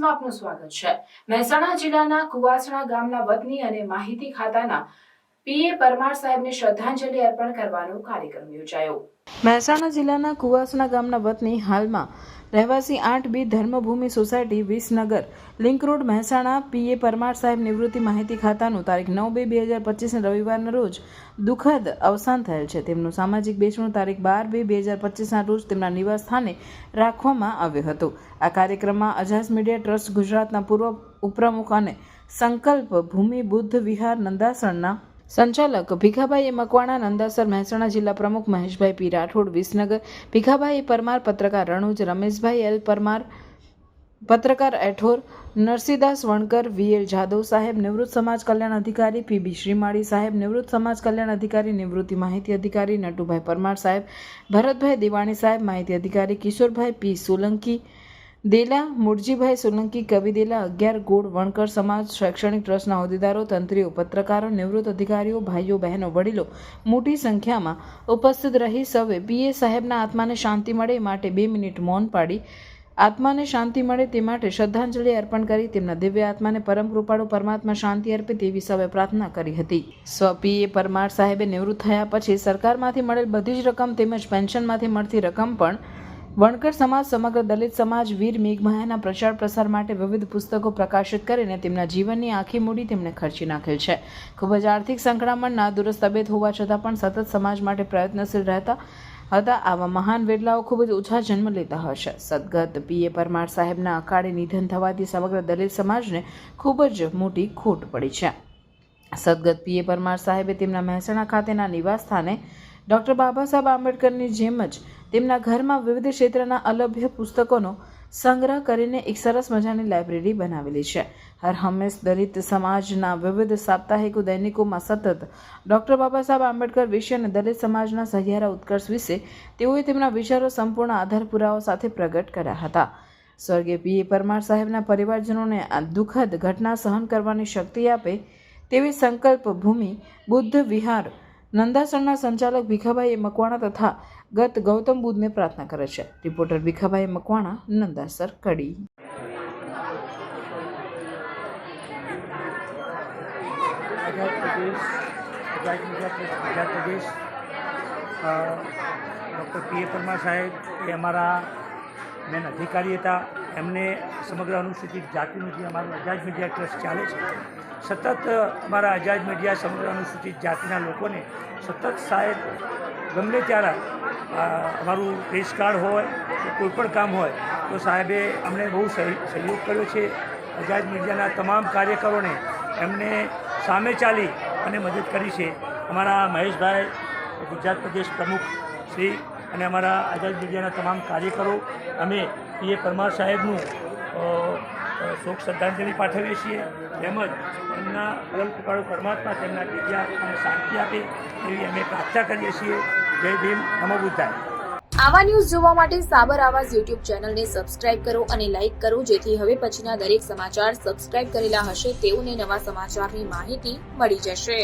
ન્યૂઝમાં આપનું સ્વાગત છે। મહેસાણા જિલ્લાના કુવાસણા ગામના વતની અને માહિતી ખાતાના પીએ પરમાર સાહેબને શ્રદ્ધાંજલિ અર્પણ કરવાનો કાર્યક્રમ યોજાયો। મહેસાણા જિલ્લાના કુવાસણા ગામના વતની હાલમાં રહેવાસી 8B Dharmabhoomi society Visnagar link road Mehsana P A Parmar સાહેબ નિવૃત્તિ માહિતી ખાતાનું તારીખ 9/2/2025 રવિવારના રોજ દુઃખદ અવસાન થયેલ છે। તેમનું સામાજિક બેસણું તારીખ 12/2/2025 રોજ તેમના નિવાસ સ્થાને રાખવામાં આવ્યો હતો। આ કાર્યક્રમમાં અજાજ મીડિયા ટ્રસ્ટ ગુજરાતના પૂર્વ ઉપપ્રમુખ અને સંકલ્પ ભૂમિ બુદ્ધ વિહાર નંદાસરના સંચાલક ભીખાભાઈ મકવાણા, નંદાસર મહેસાણા જિલ્લા પ્રમુખ મહેશભાઈ પી રાઠોડ વિસનગર, ભીખાભાઈ પરમાર પત્રકાર રણુજ, રમેશભાઈ એલ પરમાર પત્રકાર એઠોર, નરસિંહદાસ વણકર, VL જાદવ સાહેબ નિવૃત્ત સમાજ કલ્યાણ અધિકારી, PB શ્રીમાળી સાહેબ નિવૃત્ત સમાજ કલ્યાણ અધિકારી, નિવૃત્તિ માહિતી અધિકારી નટુભાઈ પરમાર સાહેબ, ભરતભાઈ દિવાણી સાહેબ માહિતી અધિકારી, કિશોરભાઈ P સોલંકી દેલા, મુરજીભાઈ સોલંકી કવિ દેલા, 11 ગોળ વણકર સમાજ શૈક્ષણિક ટ્રસ્ટના હોદ્દેદારો, તંત્રીઓ, પત્રકારો, નિવૃત્ત અધિકારીઓ, ભાઈઓ બહેનો, વડીલો મોટી સંખ્યામાં ઉપસ્થિત રહી સૌએ પીએ સાહેબના આત્માને શાંતિ મળે માટે 2 મિનિટ મૌન પાડી આત્માને શાંતિ મળે તે માટે શ્રદ્ધાંજલિ અર્પણ કરી તેમના દિવ્ય આત્માને પરમ કૃપાળુ પરમાત્મા શાંતિ અર્પે તેવી સૌએ પ્રાર્થના કરી હતી। સ્વ પીએ પરમાર સાહેબે નિવૃત્ત થયા પછી સરકારમાંથી મળેલ બધી જ રકમ તેમજ પેન્શનમાંથી મળતી રકમ પણ વણકર સમાજ, સમગ્ર દલિત સમાજ, વીર મેઘમાયાના પ્રચાર પ્રસાર માટે વિવિધ પુસ્તકો પ્રકાશિત કરીને તેમના જીવનની આખી મૂડી તેમણે ખર્ચી નાખેલ છે। ખૂબ જ આર્થિક સંકળામણ, નાદુરસ્ત તબિયત હોવા છતાં પણ સતત સમાજ માટે પ્રયત્નશીલ રહેતા હતા। આવા મહાન વેડલાઓ ખૂબ જ ઓછા જન્મ લેતા હશે। સદગત પીએ પરમાર સાહેબના અકાળે નિધન થવાથી સમગ્ર દલિત સમાજને ખૂબ જ મોટી ખોટ પડી છે। સદગત પીએ પરમાર સાહેબે તેમના મહેસાણા ખાતેના નિવાસ સ્થાને ડૉક્ટર બાબા સાહેબ આંબેડકરની જેમ જ તેમના ઘરમાં વિવિધ ક્ષેત્રના અલભ્ય પુસ્તકોનો સંગ્રહ કરીને એક સરસ મજાની લાઇબ્રેરી બનાવેલી છે। હર હંમેશ દલિત સમાજના વિવિધ સાપ્તાહિકો દૈનિકોમાં સતત ડૉક્ટર બાબા સાહેબ આંબેડકર વિશે અને દલિત સમાજના સહિયારા ઉત્કર્ષ વિશે તેઓએ તેમના વિચારો સંપૂર્ણ આધાર પુરાવા સાથે પ્રગટ કર્યા હતા। સ્વર્ગીય પીએ પરમાર સાહેબના પરિવારજનોને આ દુઃખદ ઘટના સહન કરવાની શક્તિ આપે તેવી સંકલ્પ ભૂમિ બુદ્ધ વિહાર નંદાસરના સંચાલક ભીખાભાઈ મકવાણા તથા ગત ગૌતમ બુદ્ધને પ્રાર્થના કરે છે। રિપોર્ટર ભીખાભાઈ મકવાણા, નંદાસર, કડી। ડૉક્ટર પીએ પરમાર સાહેબ એ અમારા મેન અધિકારી હતા। એમને સમગ્ર અનુસૂચિત જાતિનું જે અમારું અજાજ મીડિયા ટ્રસ્ટ ચાલે છે, સતત અમારા અજાજ મીડિયા સમગ્ર અનુસૂચિત જાતિના લોકોને સતત સાહેબ ગમે ત્યારે અમારું રેસ કાર્ડ હોય કે કોઈપણ કામ હોય તો સાહેબે અમને બહુ સહયોગ કર્યો છે। અજાજ મીડિયાના તમામ કાર્યકરોને એમને સામે ચાલી અને મદદ કરી છે। અમારા મહેશભાઈ ગુજરાત પ્રદેશ પ્રમુખ શ્રી અને અમારા અજાજ મીડિયાના તમામ કાર્યકરો અમે પીએ પરમાર સાહેબનું શોક શ્રદ્ધાંજલિ પાઠવીએ છીએ। તેમજ એમના પરમ કૃપાળુ પરમાત્મા તેમના દિવ્યાત્માને શાંતિ આપે એવી અમે પ્રાર્થના કરીએ છીએ। જય ભીમ, નમો બુદ્ધાય। આવા ન્યૂઝ જોવા માટે સાબર આવાઝ YouTube ચેનલને સબસ્ક્રાઇબ કરો અને લાઇક કરો, જેથી હવે પછીના દરેક સમાચાર સબસ્ક્રાઇબ કરેલા હશે તેઓને નવા સમાચારની માહિતી મળી જશે।